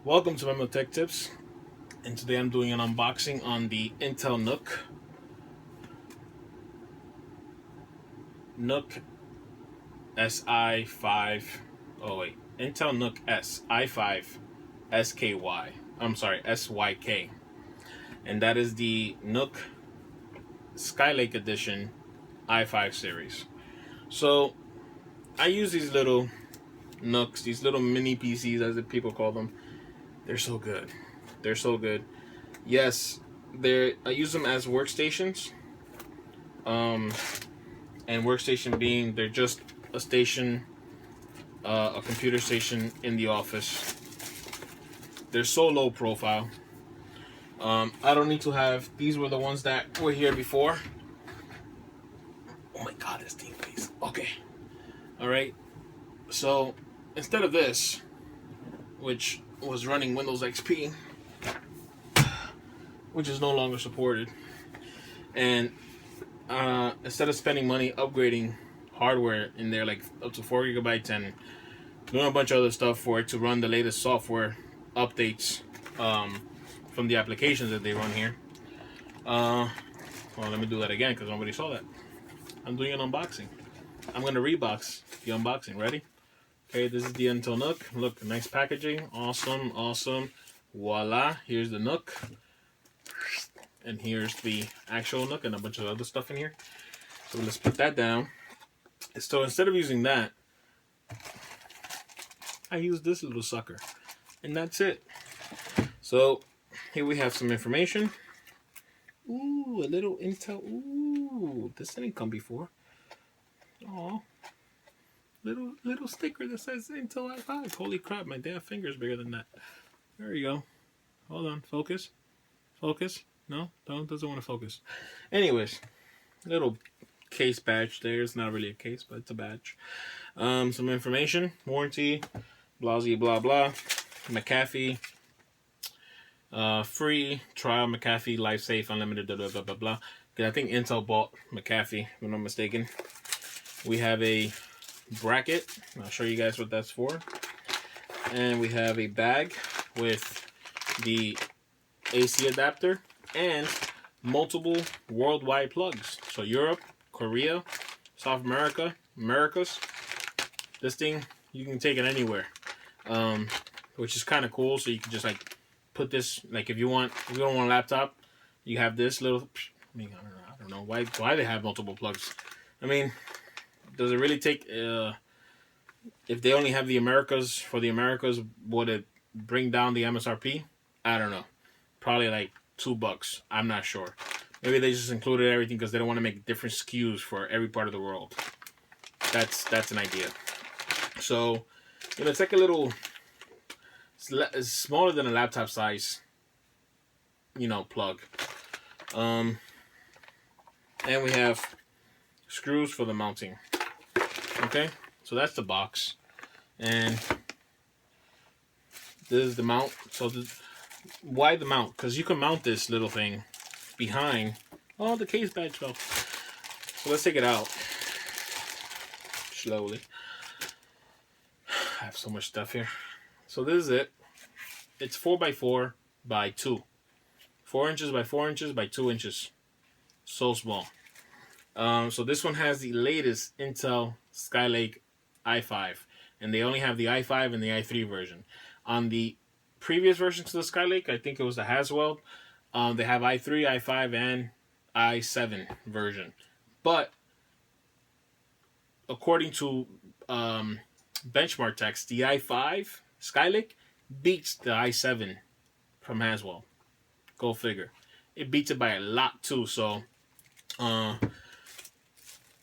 Welcome to Memo Tech Tips, and today I'm doing an unboxing on the Intel NUC SI5. Oh wait, Intel NUC S i5 SKY. I'm sorry, SYK, and that is the NUC Skylake Edition i5 series. So I use these little NUCs, these little mini PCs as the people call them. They're so good. They're so good. Yes, I use them as workstations. Um, and workstation being they're just a station, a computer station in the office. They're so low profile. I don't need to have. These were the ones that were here before. Oh my god, this thing, please. Okay, all right. So instead of this, which was running Windows XP, which is no longer supported, and instead of spending money upgrading hardware in there, like up to 4 GB and doing a bunch of other stuff for it to run the latest software updates from the applications that they run here. Well, let me do that again because nobody saw that. I'm doing an unboxing. I'm going to rebox the unboxing. Ready? Okay, this is the Intel NUC. Look, nice packaging. Awesome, awesome. Voila, here's the NUC. And here's the actual NUC and a bunch of other stuff in here. So let's put that down. So instead of using that, I use this little sucker. And that's it. So here we have some information. Ooh, a little Intel. Ooh, this didn't come before. Oh, little sticker that says Intel i5. Holy crap, my damn finger's bigger than that. There you go. Hold on, focus. Focus. No, doesn't want to focus. Anyways, little case badge there. It's not really a case, but it's a badge. Some information, warranty, blah blah blah. McAfee. Free trial McAfee, life safe, unlimited, blah blah blah blah. I think Intel bought McAfee, if I'm not mistaken. We have a bracket. I'll show you guys what that's for. And we have a bag with the AC adapter and multiple worldwide plugs. So Europe, Korea, South America, Americas. This thing you can take it anywhere, which is kind of cool. So you can just like put this, like if you don't want a laptop, you have this little. I mean, I don't know why they have multiple plugs. I mean, does it really take? If they only have the Americas for the Americas, would it bring down the MSRP? I don't know. Probably like $2. I'm not sure. Maybe they just included everything because they don't want to make different SKUs for every part of the world. That's an idea. So, it's like a little. It's smaller than a laptop size. Plug. And we have screws for the mounting. Okay, so that's the box, and this is the mount. So why the mount? Because you can mount this little thing behind. Oh, the case badge fell. So let's take it out slowly. I have so much stuff here. So this is it. It's 4x4 by 2. 4 inches by 4 inches by 2 inches. So small. So this one has the latest Intel Skylake i5. And they only have the i5 and the i3 version. On the previous versions of the Skylake, I think it was the Haswell, they have i3, i5, and i7 version. But according to benchmark text, the i5 Skylake beats the i7 from Haswell. Go figure. It beats it by a lot too. So,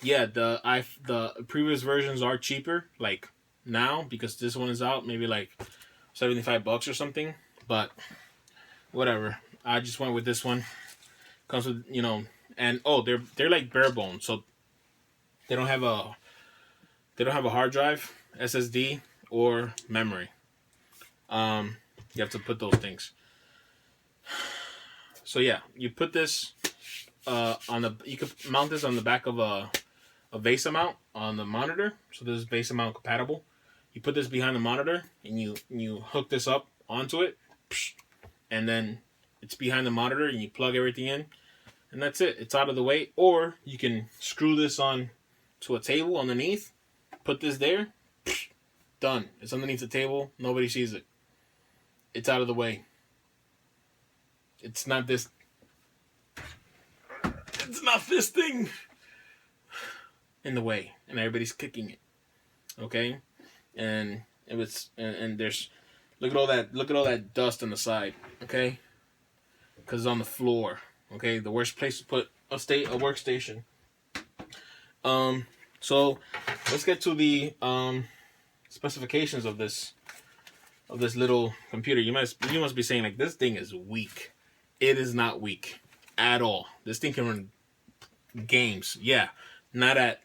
yeah, the previous versions are cheaper. Like now, because this one is out, maybe like $75 or something. But whatever. I just went with this one. Comes with and they're like bare bones. So they don't have a hard drive, SSD, or memory. You have to put those things. So yeah, you put this you could mount this on the back of a VESA mount on the monitor. So this is VESA mount compatible. You put this behind the monitor and you hook this up onto it, and then it's behind the monitor, and you plug everything in, and that's it. It's out of the way. Or you can screw this on to a table underneath, put this there, done. It's underneath the table. Nobody sees it. It's out of the way. It's not this. It's not this thing in the way, and everybody's kicking it. Okay, and it was, and there's, look at all that dust on the side. Okay, because it's on the floor. Okay, the worst place to put a workstation. So let's get to the specifications of this little computer. You must be saying, like, this thing is weak. It is not weak at all. This thing can run games. Yeah, not at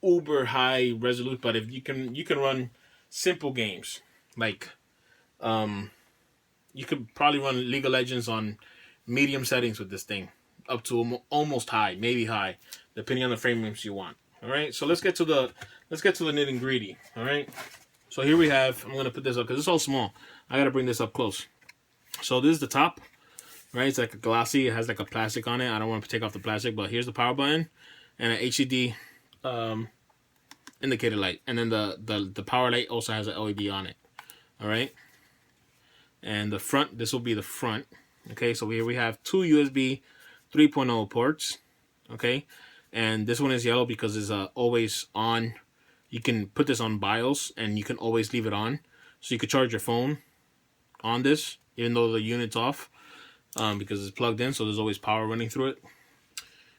uber high resolute, but if you can run simple games, like you could probably run League of Legends on medium settings with this thing, up to almost high, maybe high, depending on the frame rates you want. All right, so let's get to the nitty gritty. All right, so here we have, I'm gonna put this up because it's all small. I gotta bring this up close. So this is the top, right? It's like a glossy. It has like a plastic on it. I don't want to take off the plastic, but here's the power button and an HDD indicator light, and then the power light also has an LED on it. All right, and the front, this will be the front. Okay, so here we have two USB 3.0 ports. Okay, and this one is yellow because it's always on. You can put this on BIOS and you can always leave it on, so you could charge your phone on this even though the unit's off, because it's plugged in, so there's always power running through it.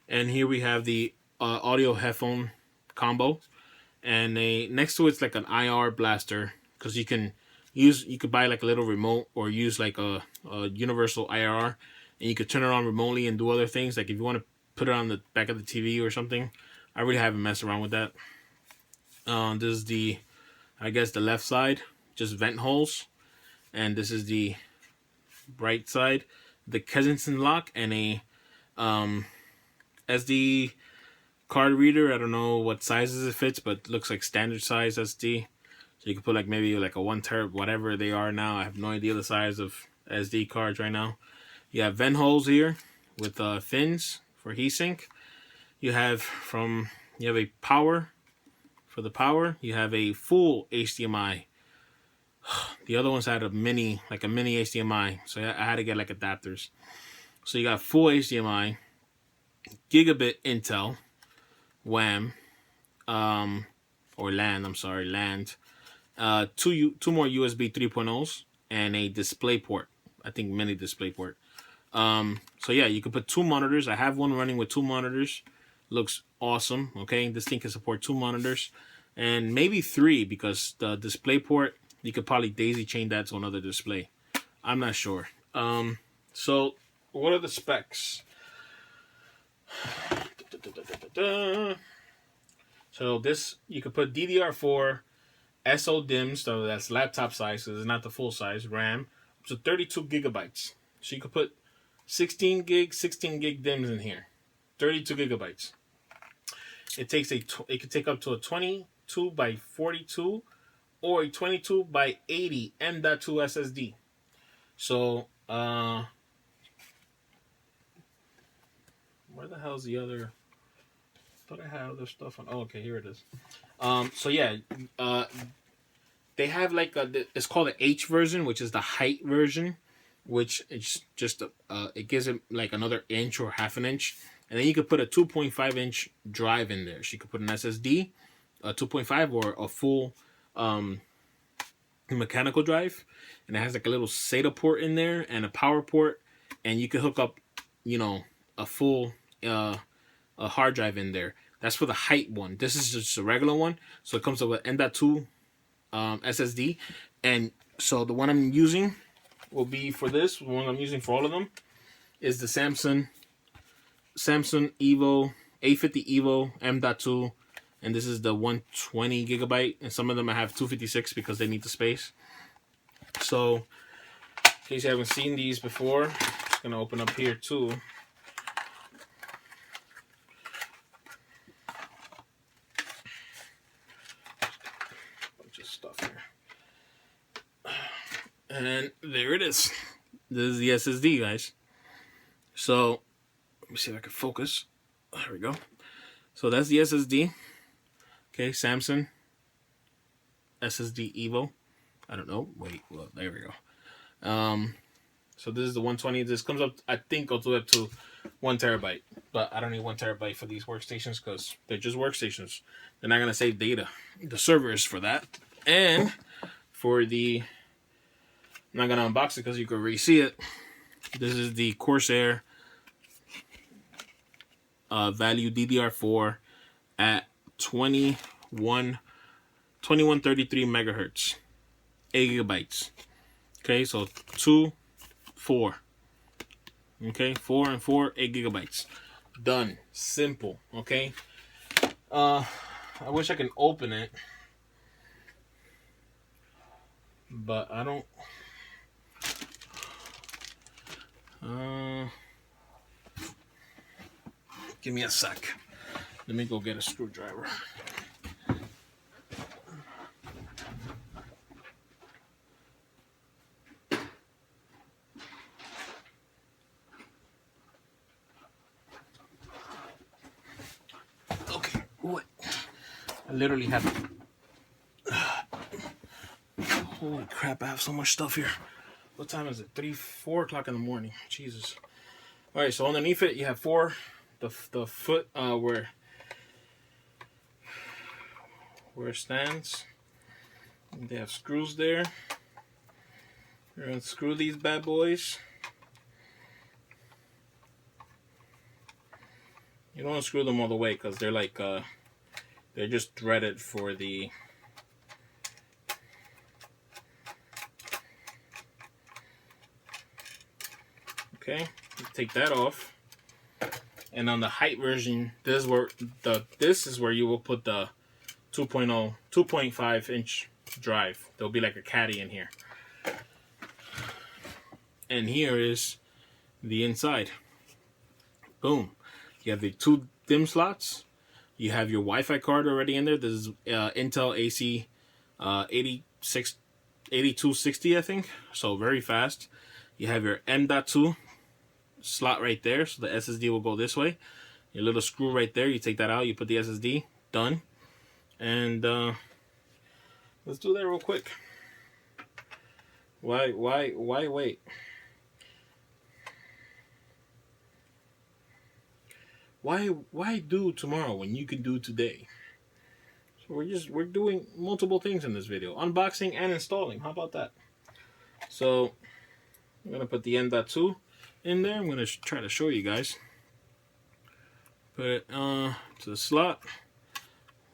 And here we have the audio headphone combo, and next to it's like an IR blaster, because you could buy like a little remote or use like a universal IR, and you could turn it on remotely and do other things, like if you want to put it on the back of the TV or something. I really haven't messed around with that. This is the, I guess, the left side, just vent holes, and this is the right side, the Kensington lock, and a SD card reader. I don't know what sizes it fits, but it looks like standard size SD. So you can put like maybe like a 1 terabyte, whatever they are now. I have no idea the size of SD cards right now. You have vent holes here with fins for heatsink. You have a power for the power. You have a full HDMI. The other ones had a mini HDMI, so I had to get like adapters. So you got full HDMI, gigabit Intel, WAM, or LAN. I'm sorry, LAN. Two more USB 3.0s and a display port. I think mini display port. So yeah, you can put two monitors. I have one running with two monitors. Looks awesome. Okay, this thing can support two monitors and maybe three, because the display port, you could probably daisy chain that to another display. I'm not sure. So what are the specs? So this, you could put DDR4 SO DIMMs, so that's laptop size, so it's not the full size, RAM, up to 32 gigabytes. So you could put 16 gig DIMMs in here, 32 gigabytes. It could take up to a 22 by 42 or a 22 by 80 M.2 SSD. So, where the hell's the other? I thought I had other stuff on. Oh, okay, here it is. So yeah, they have like it's called the H version, which is the height version, which it's just it gives it like another inch or half an inch, and then you could put a 2.5 inch drive in there. So you could put an SSD, a 2.5 or a full mechanical drive, and it has like a little SATA port in there and a power port, and you could hook up, a full a hard drive in there. That's for the height one. This is just a regular one, so it comes with M.2 SSD, and so the one I'm using will be for this. The one I'm using for all of them is the Samsung Evo A50 Evo M.2, and this is the 120 gigabyte, and some of them I have 256 because they need the space. So in case you haven't seen these before, I'm just gonna open up here too. Bunch of stuff here. And there it is. This is the SSD, guys. So let me see if I can focus. There we go. So that's the SSD. Okay, Samsung SSD Evo. I don't know. Wait, well, there we go. So this is the 120. This comes up, I think, goes up to 1 terabyte. But I don't need 1 terabyte for these workstations because they're just workstations. They're not gonna save data. The server is for that. And for the, I'm not gonna unbox it because you can already see it. This is the Corsair value DDR4 at 2133 megahertz, 8 gigabytes. Okay, so 2, 4. Okay, 4 and 4, 8 gigabytes. Done. Simple. Okay. I wish I can open it, but I don't. Give me a sec. Let me go get a screwdriver. Okay, what? I literally have. Holy crap! I have so much stuff here. What time is it? 4 o'clock in the morning. Jesus. All right. So underneath it, you have 4. The foot where it stands. They have screws there. You're gonna screw these bad boys. You don't want to screw them all the way because they're like they're just threaded for the. Okay, take that off. And on the height version, this is where you will put the 2.5 inch drive. There'll be like a caddy in here. And here is the inside. Boom. You have the 2 DIMM slots. You have your Wi-Fi card already in there. This is Intel AC 8260, I think. So very fast. You have your M.2 slot right there, so the SSD will go this way. Your little screw right there, you take that out, you put the SSD. Done. And let's do that real quick. Why wait? Why do tomorrow when you can do today? So we're doing multiple things in this video, unboxing and installing. How about that? So I'm gonna put the M.2 in there. I'm gonna try to show you guys. Put it to the slot.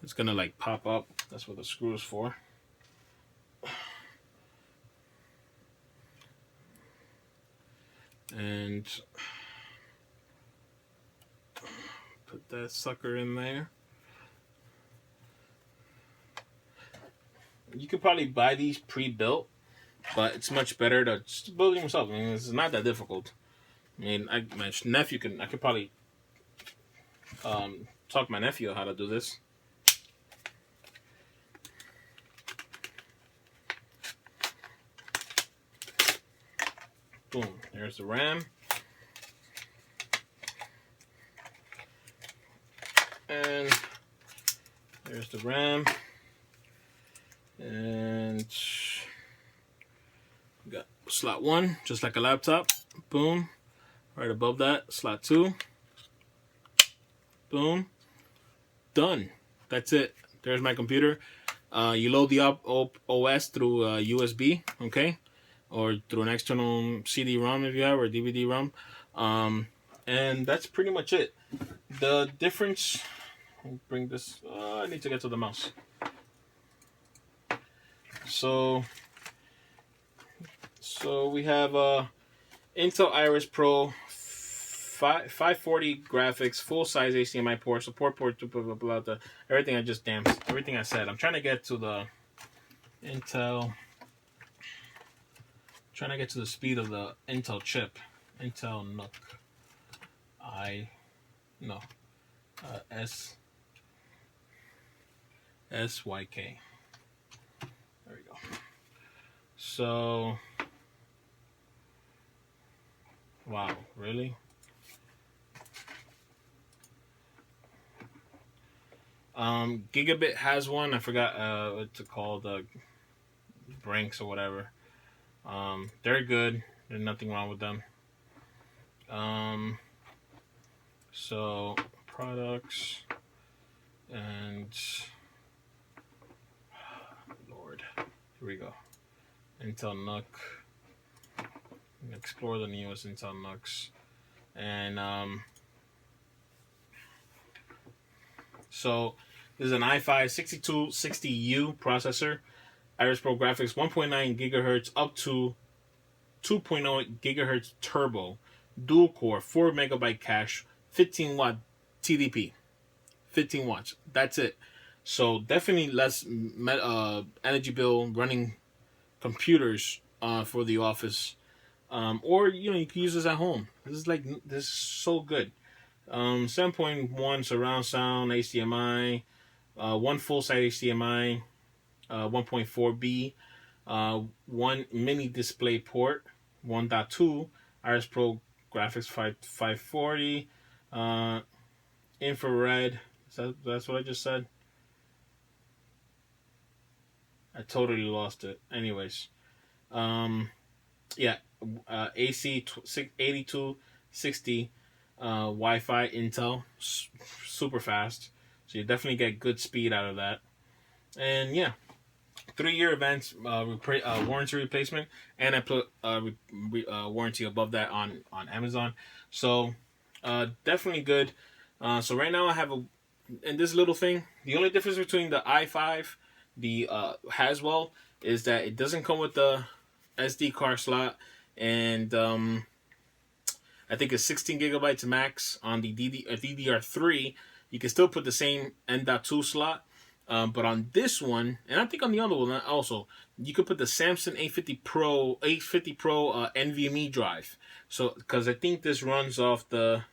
It's gonna like pop up. That's what the screw is for. And put that sucker in there. You could probably buy these pre-built, but it's much better to just build it yourself. I mean, it's not that difficult. I mean, my nephew I could probably talk my nephew how to do this. Boom, there's the RAM. And there's the RAM. And we got slot 1, just like a laptop. Boom. Right above that, slot 2. Boom. Done. That's it. There's my computer. You load the OS through USB, okay? Or through an external CD-ROM if you have, or DVD-ROM. And that's pretty much it. The difference, let me bring this, I need to get to the mouse. So we have Intel Iris Pro 540 graphics, full size HDMI port, support port, blah blah blah. Everything everything I said. I'm trying to get to the Intel. Trying to get to the speed of the Intel chip, Intel NUC6i5SYK. There we go. So Gigabit has one. I forgot what's it called, Brinks or whatever. They're good. There's nothing wrong with them. So products and Lord, here we go. Intel NUC. Explore the newest Intel NUCs, and so this is an i5-6260U processor, Iris Pro graphics, 1.9 gigahertz up to 2.0 gigahertz turbo, dual core, 4 megabyte cache, 15 watt TDP, 15 watts. That's it. So definitely less energy bill running computers for the office, or you can use this at home. This is so good. 7.1 surround sound HDMI, one full side HDMI, 1.4B, one mini display port, 1.2 Iris Pro graphics 540, infrared. That's what I just said. I totally lost it. Anyways, yeah, AC 8260 Wi-Fi Intel, super fast. So you definitely get good speed out of that. And yeah, 3-year advanced warranty replacement, and I put warranty above that on Amazon. So definitely good. So right now I have and this little thing. The only difference between the i5, the Haswell, is that it doesn't come with the SD card slot, and I think it's 16 gigabytes max on the DDR3. You can still put the same M.2 slot, but on this one, and I think on the other one also, you could put the Samsung 850 Pro NVMe drive. So, because I think this runs off the,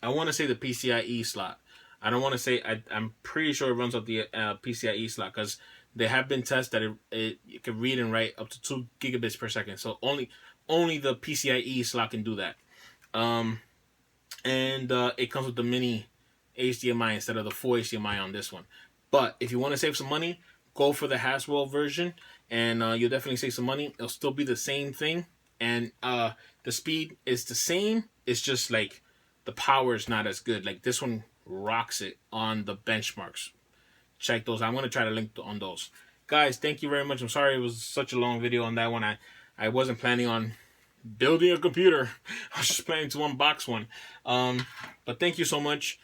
I want to say the PCIe slot. I don't want to say, I'm pretty sure it runs off the PCIe slot, because they have been tested that it can read and write up to 2 gigabits per second. So only the PCIe slot can do that. And it comes with the mini HDMI instead of the full HDMI on this one. But if you want to save some money, go for the Haswell version, and you'll definitely save some money. It'll still be the same thing, and the speed is the same. It's just like the power is not as good. Like this one rocks it on the benchmarks. Check those. I'm going to try to link on those. Guys, thank you very much. I'm sorry it was such a long video on that one. I wasn't planning on building a computer. I was just planning to unbox one. But thank you so much.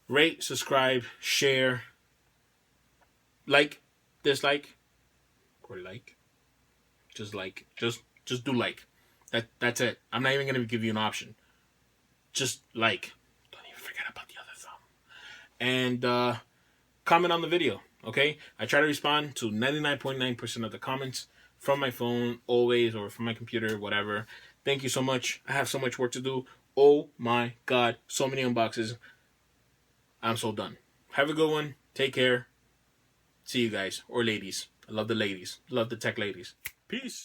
Rate, subscribe, share, like, dislike, or like. Just do like. That's it. I'm not even going to give you an option. Just like. Don't even forget about the other thumb. And comment on the video, okay? I try to respond to 99.9% of the comments from my phone, always, or from my computer, whatever. Thank you so much. I have so much work to do. Oh my God, so many unboxes. I'm so done. Have a good one. Take care. See you guys, or ladies. I love the ladies. Love the tech ladies. Peace.